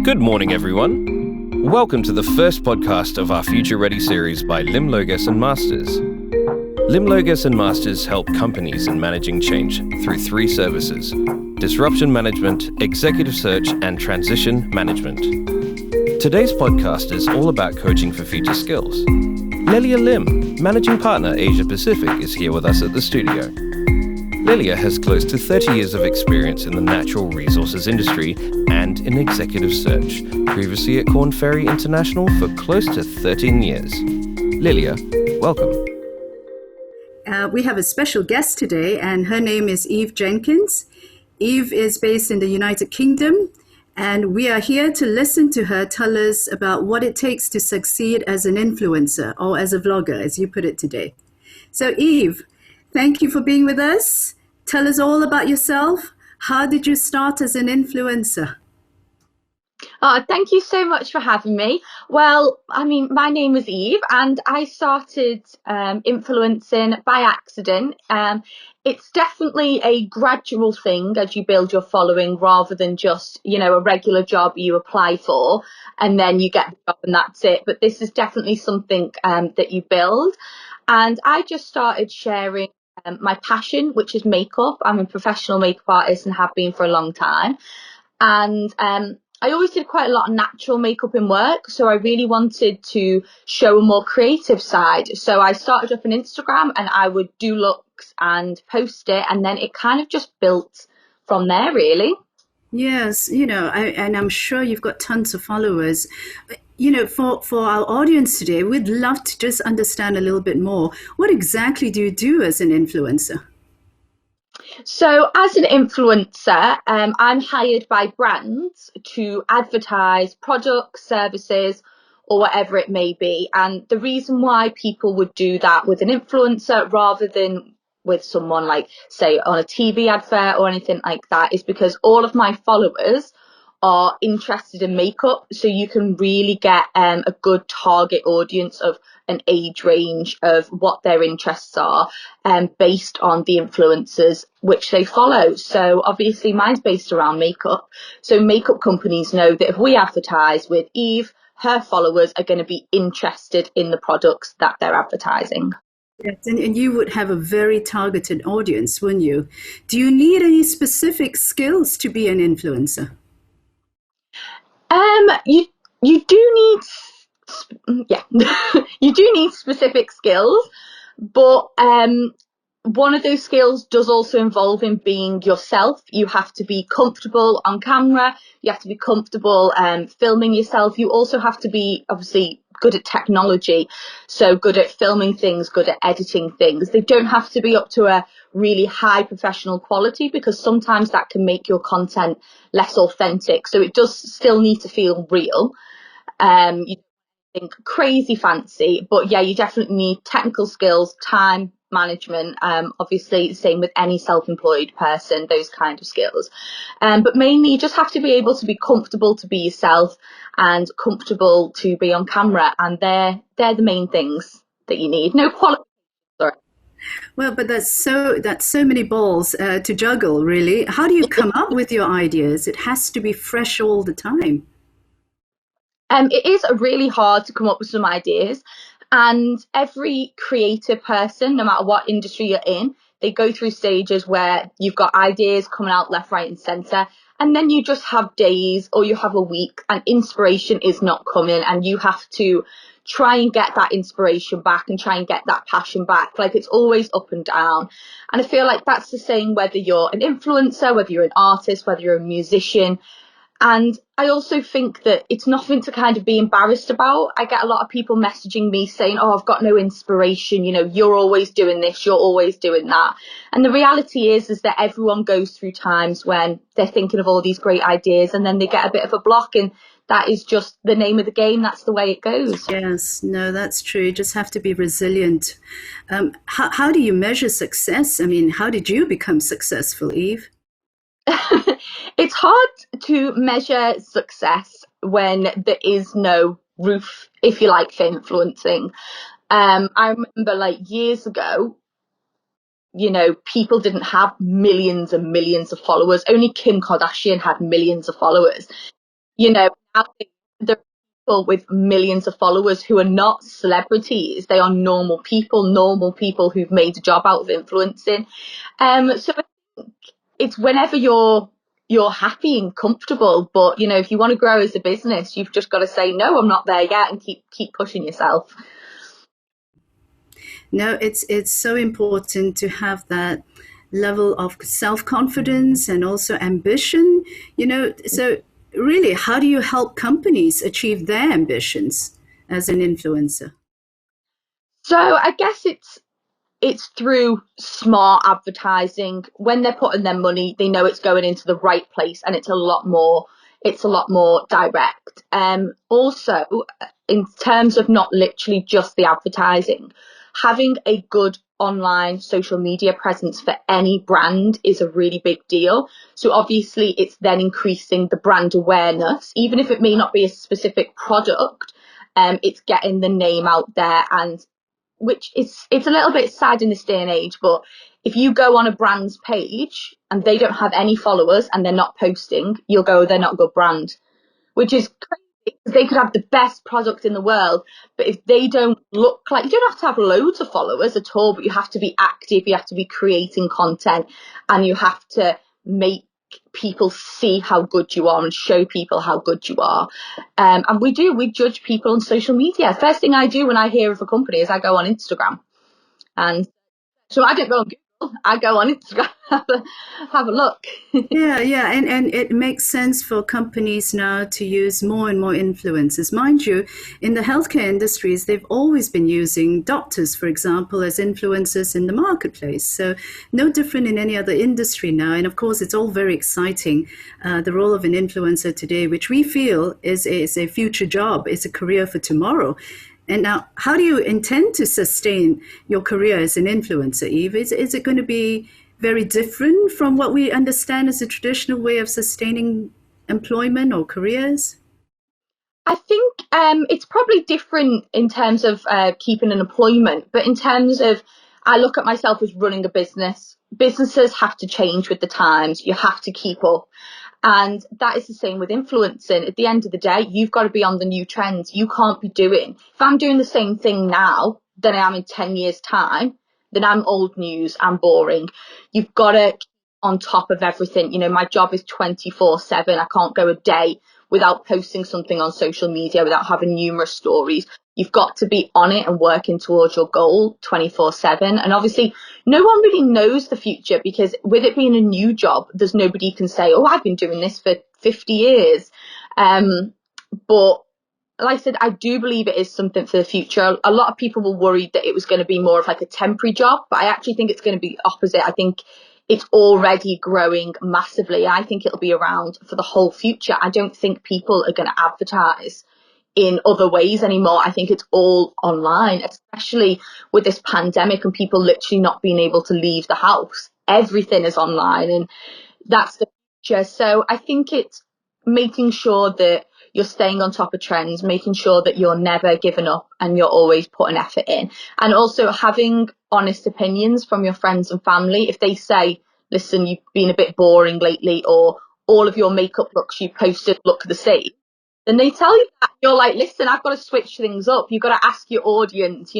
Good morning, everyone. Welcome to the first podcast of our Future Ready series by Lim-Loges&Masters. Lim-Loges&Masters help companies in managing change through three services: disruption management, executive search, and transition management. Today's podcast is all about coaching for future skills. Lelia Lim, Managing Partner Asia Pacific, is here with us at the studio. Lelia has close to 30 years of experience in the natural resources industry and in executive search, previously at Korn Ferry International for close to 13 years. Lelia, welcome. We have a special guest today, and her name is Eve Jenkins. Eve is based in the United Kingdom, and we are here to listen to her tell us about what it takes to succeed as an influencer, or as a vlogger, as you put it today. So Eve, thank you for being with us. Tell us all about yourself. How did you start as an influencer? Thank you so much for having me. Well, my name is Eve, and I started influencing by accident. It's definitely a gradual thing as you build your following, rather than just, a regular job you apply for and then you get the job and that's it. But this is definitely something that you build. And I just started sharing my passion, which is makeup. I'm a professional makeup artist and have been for a long time. And I always did quite a lot of natural makeup in work, so I really wanted to show a more creative side. So I started up on Instagram and I would do looks and post it, and then it kind of just built from there, really. Yes, and I'm sure you've got tons of followers. For our audience today, we'd love to just understand a little bit more. What exactly do you do as an influencer? So as an influencer, I'm hired by brands to advertise products, services, or whatever it may be. And the reason why people would do that with an influencer rather than with someone like, say, on a TV advert or anything like that is because all of my followers are interested in makeup, so you can really get a good target audience of an age range of what their interests are, based on the influencers which they follow. So obviously mine's based around makeup, so makeup companies know that if we advertise with Eve, her followers are going to be interested in the products that they're advertising. Yes, and you would have a very targeted audience, wouldn't you? Do you need any specific skills to be an influencer? You do need, you do need specific skills, but one of those skills does also involve in being yourself. You have to be comfortable on camera. You have to be comfortable filming yourself. You also have to be obviously good at technology, so good at filming things, good at editing things. They don't have to be up to a really high professional quality, because sometimes that can make your content less authentic. So it does still need to feel real. You think crazy fancy, but yeah, you definitely need technical skills, time management, obviously same with any self-employed person, those kind of skills, but mainly you just have to be able to be comfortable to be yourself and comfortable to be on camera, and they're the main things that you need. No quality. Well, but that's so many balls to juggle, really. How do you come up with your ideas? It has to be fresh all the time. It is really hard to come up with some ideas, and every creative person, no matter what industry you're in, they go through stages where you've got ideas coming out left, right and centre, and then you just have days or you have a week and inspiration is not coming, and you have to try and get that inspiration back and try and get that passion back. Like, it's always up and down. And I feel like that's the same whether you're an influencer, whether you're an artist, whether you're a musician. And I also think that it's nothing to kind of be embarrassed about. I get a lot of people messaging me saying, oh, I've got no inspiration. You're always doing this, you're always doing that. And the reality is that everyone goes through times when they're thinking of all these great ideas and then they get a bit of a block, and that is just the name of the game. That's the way it goes. Yes, no, that's true. You just have to be resilient. How do you measure success? I mean, how did you become successful, Eve? It's hard to measure success when there is no roof, if you like, for influencing. I remember years ago, people didn't have millions and millions of followers. Only Kim Kardashian had millions of followers. Now there are people with millions of followers who are not celebrities. They are normal people who've made a job out of influencing. So it's whenever you're happy and comfortable, but if you want to grow as a business, you've just got to say, no, I'm not there yet, and keep pushing yourself. No, it's so important to have that level of self-confidence and also ambition, so really, how do you help companies achieve their ambitions as an influencer? So I guess it's through smart advertising. When they're putting their money, they know it's going into the right place, and it's a lot more direct. Also, in terms of not literally just the advertising, having a good online social media presence for any brand is a really big deal. So obviously it's then increasing the brand awareness, even if it may not be a specific product. It's getting the name out there, and which it's a little bit sad in this day and age, but if you go on a brand's page and they don't have any followers and they're not posting, you'll go, they're not a good brand, which is crazy. They could have the best product in the world, but if they don't look like, you don't have to have loads of followers at all, but you have to be active, you have to be creating content, and you have to make people see how good you are and show people how good you are. And we judge people on social media. First thing I do when I hear of a company is I go on Instagram. And so I don't go on Google, I go on Instagram, have a look. Yeah, and it makes sense for companies now to use more and more influencers. Mind you, in the healthcare industries, they've always been using doctors, for example, as influencers in the marketplace. So no different in any other industry now. And of course, it's all very exciting, the role of an influencer today, which we feel is a future job, is a career for tomorrow. And now, how do you intend to sustain your career as an influencer, Eve? Is it going to be very different from what we understand as a traditional way of sustaining employment or careers? I think it's probably different in terms of keeping an employment, but in terms of, I look at myself as running a business. Businesses have to change with the times. You have to keep up. And that is the same with influencing. At the end of the day, you've got to be on the new trends. You can't be if I'm doing the same thing now than I am in 10 years' time, then I'm old news, I'm boring. You've got to keep on top of everything. My job is 24/7. I can't go a day without posting something on social media, without having numerous stories. You've got to be on it and working towards your goal 24/7. And obviously, no one really knows the future, because with it being a new job, there's nobody can say, oh, I've been doing this for 50 years. But like I said, I do believe it is something for the future. A lot of people were worried that it was going to be more of like a temporary job, but I actually think it's going to be opposite. I think it's already growing massively. I think it'll be around for the whole future. I don't think people are going to advertise in other ways anymore. I think it's all online, especially with this pandemic and people literally not being able to leave the house. Everything is online, and that's the future. So I think it's making sure that you're staying on top of trends, making sure that you're never giving up and you're always putting effort in. And also having honest opinions from your friends and family. If they say, listen, you've been a bit boring lately, or all of your makeup looks you posted look the same, then they tell you that. You're like, listen, I've got to switch things up. You've got to ask your audience,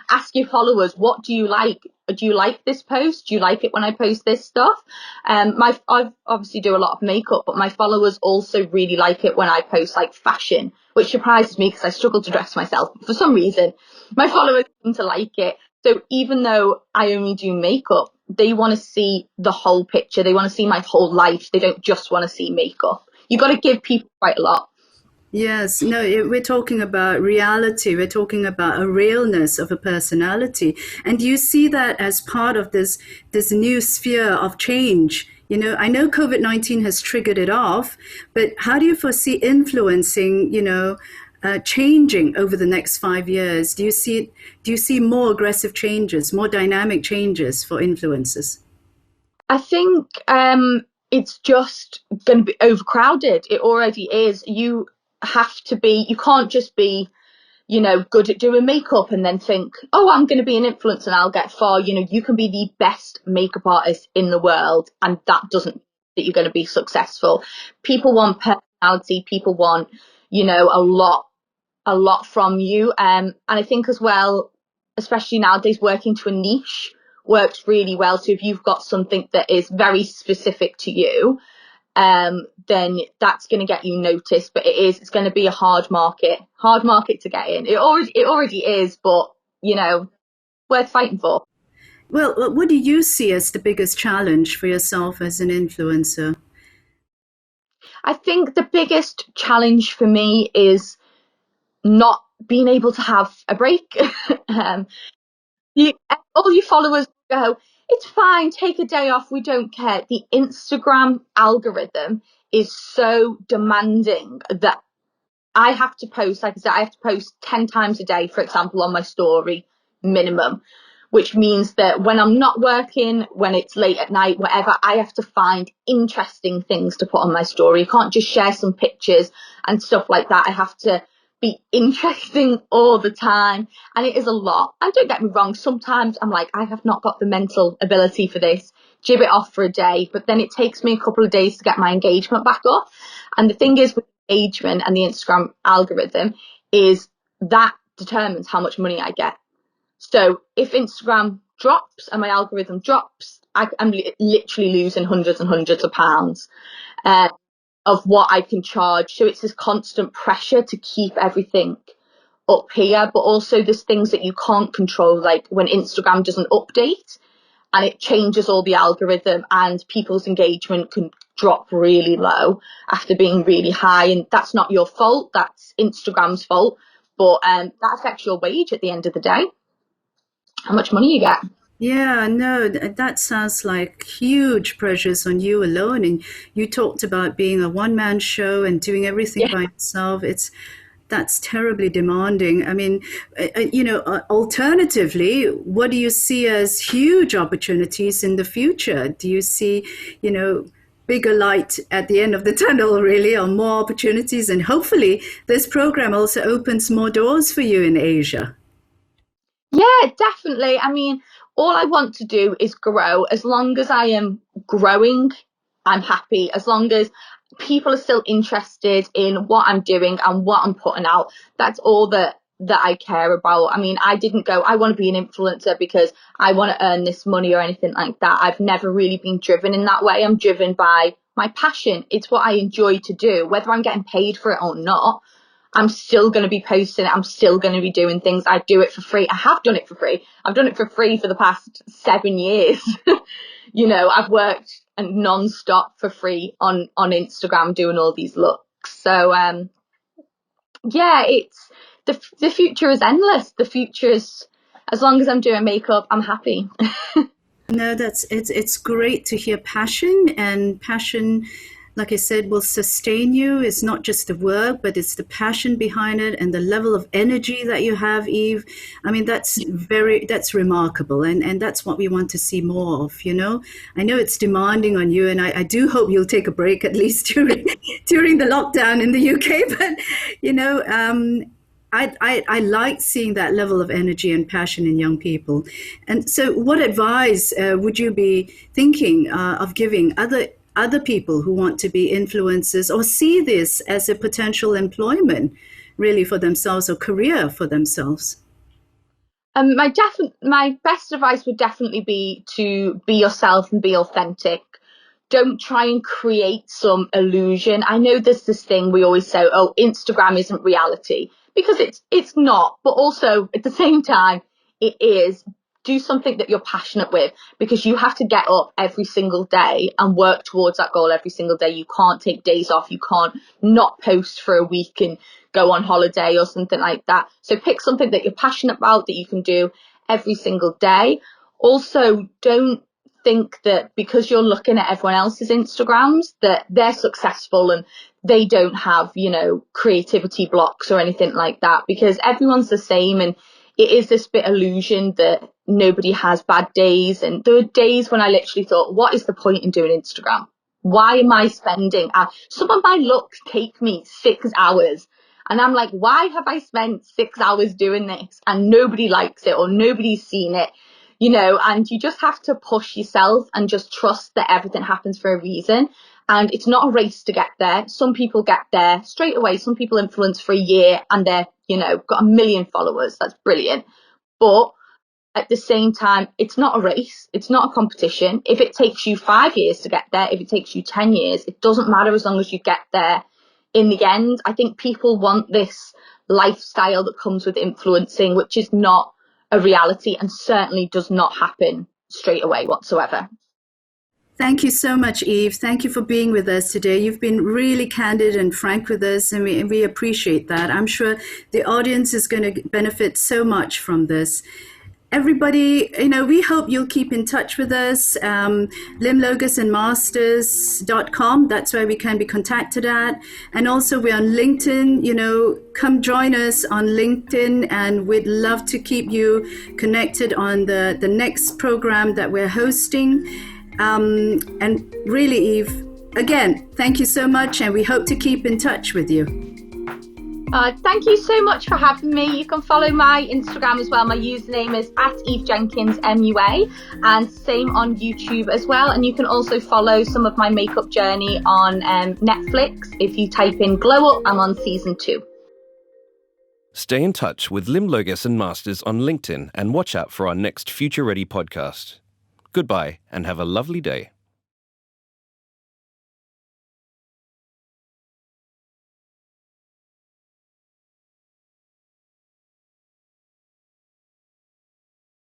ask your followers, what do you like? Do you like this post? Do you like it when I post this stuff? I obviously do a lot of makeup, but my followers also really like it when I post like fashion, which surprises me because I struggle to dress myself. But for some reason, my followers seem to like it. So even though I only do makeup, they want to see the whole picture. They want to see my whole life. They don't just want to see makeup. You've got to give people quite a lot. Yes, no, we're talking about reality. We're talking about a realness of a personality. And do you see that as part of this new sphere of change? I know COVID-19 has triggered it off, but how do you foresee influencing, changing over the next 5 years? Do you see more aggressive changes, more dynamic changes for influencers? I think it's just going to be overcrowded. It already is. You can't just be, good at doing makeup and then think, oh, I'm going to be an influencer and I'll get far. You can be the best makeup artist in the world, and that doesn't mean that you're going to be successful. People want personality. People want, a lot from you. And I think as well, especially nowadays, working to a niche works really well. So if you've got something that is very specific to you, then that's going to get you noticed. But it's going to be a hard market to get in. It already is, but worth fighting for. Well, what do you see as the biggest challenge for yourself as an influencer? I think the biggest challenge for me is not being able to have a break. um, all your followers go, it's fine, take a day off, we don't care. The Instagram algorithm is so demanding that I have to post, like I said, I have to post 10 times a day, for example, on my story minimum, which means that when I'm not working, when it's late at night, whatever, I have to find interesting things to put on my story. I can't just share some pictures and stuff like that. I have to be interesting all the time. And it is a lot. And don't get me wrong, sometimes I'm like, I have not got the mental ability for this. Jib it off for a day. But then it takes me a couple of days to get my engagement back up. And the thing is with engagement and the Instagram algorithm is that determines how much money I get. So if Instagram drops and my algorithm drops, I'm literally losing hundreds and hundreds of pounds of what I can charge. So it's this constant pressure to keep everything up here, but also there's things that you can't control, like when Instagram doesn't update and it changes all the algorithm and people's engagement can drop really low after being really high. And that's not your fault, that's Instagram's fault. But that affects your wage at the end of the day, how much money you get. Yeah, no, that sounds like huge pressures on you alone. And you talked about being a one-man show and doing everything Yeah. by yourself. That's terribly demanding. I mean, alternatively, what do you see as huge opportunities in the future? Do you see, bigger light at the end of the tunnel, really, or more opportunities? And hopefully, this program also opens more doors for you in Asia. Yeah, definitely. I mean, all I want to do is grow. As long as I am growing, I'm happy. As long as people are still interested in what I'm doing and what I'm putting out, that's all that I care about. I mean, I didn't go, I want to be an influencer because I want to earn this money or anything like that. I've never really been driven in that way. I'm driven by my passion. It's what I enjoy to do, whether I'm getting paid for it or not. I'm still going to be posting it. I'm still going to be doing things. I do it for free. I have done it for free. I've done it for free for the past 7 years. I've worked non-stop for free on Instagram doing all these looks. So, yeah, it's the future is endless. The future is, as long as I'm doing makeup, I'm happy. No, it's great to hear passion, and passion, like I said, will sustain you. It's not just the work, but it's the passion behind it and the level of energy that you have, Eve. I mean, that's remarkable, and that's what we want to see more of. I know it's demanding on you, and I do hope you'll take a break at least during the lockdown in the UK. But I like seeing that level of energy and passion in young people. And so what advice would you be thinking of giving other people who want to be influencers or see this as a potential employment really for themselves or career for themselves? My best advice would definitely be to be yourself and be authentic. Don't try and create some illusion. I know there's this thing we always say, oh, Instagram isn't reality, because it's not, but also at the same time, it is. Do something that you're passionate with, because you have to get up every single day and work towards that goal every single day. You can't take days off. You can't not post for a week and go on holiday or something like that. So pick something that you're passionate about that you can do every single day. Also, don't think that because you're looking at everyone else's Instagrams that they're successful and they don't have, creativity blocks or anything like that, because everyone's the same. And it is this bit illusion that nobody has bad days. And there were days when I literally thought, what is the point in doing Instagram? Why am I spending some of my looks take me 6 hours, And I'm like, why have I spent 6 hours doing this and nobody likes it or nobody's seen it? And you just have to push yourself and just trust that everything happens for a reason. And it's not a race to get there. Some people get there straight away. Some people influence for a year and they're, got 1 million followers. That's brilliant. But at the same time, it's not a race. It's not a competition. If it takes you 5 years to get there, if it takes you 10 years, it doesn't matter as long as you get there. In the end, I think people want this lifestyle that comes with influencing, which is not a reality and certainly does not happen straight away whatsoever. Thank you so much, Eve. Thank you for being with us today. You've been really candid and frank with us, and we appreciate that. I'm sure the audience is going to benefit so much from this. Everybody, we hope you'll keep in touch with us. LimLoges&Masters.com, that's where we can be contacted at. And also we're on LinkedIn. Come join us on LinkedIn, and we'd love to keep you connected on the next program that we're hosting. And really, Eve, again, thank you so much, and we hope to keep in touch with you. Thank you so much for having me. You can follow my Instagram as well. My username is @EveJenkinsMUA, and same on YouTube as well. And you can also follow some of my makeup journey on Netflix. If you type in Glow Up, I'm on season 2. Stay in touch with Lim-Loges&Masters on LinkedIn and watch out for our next Future Ready podcast. Goodbye and have a lovely day.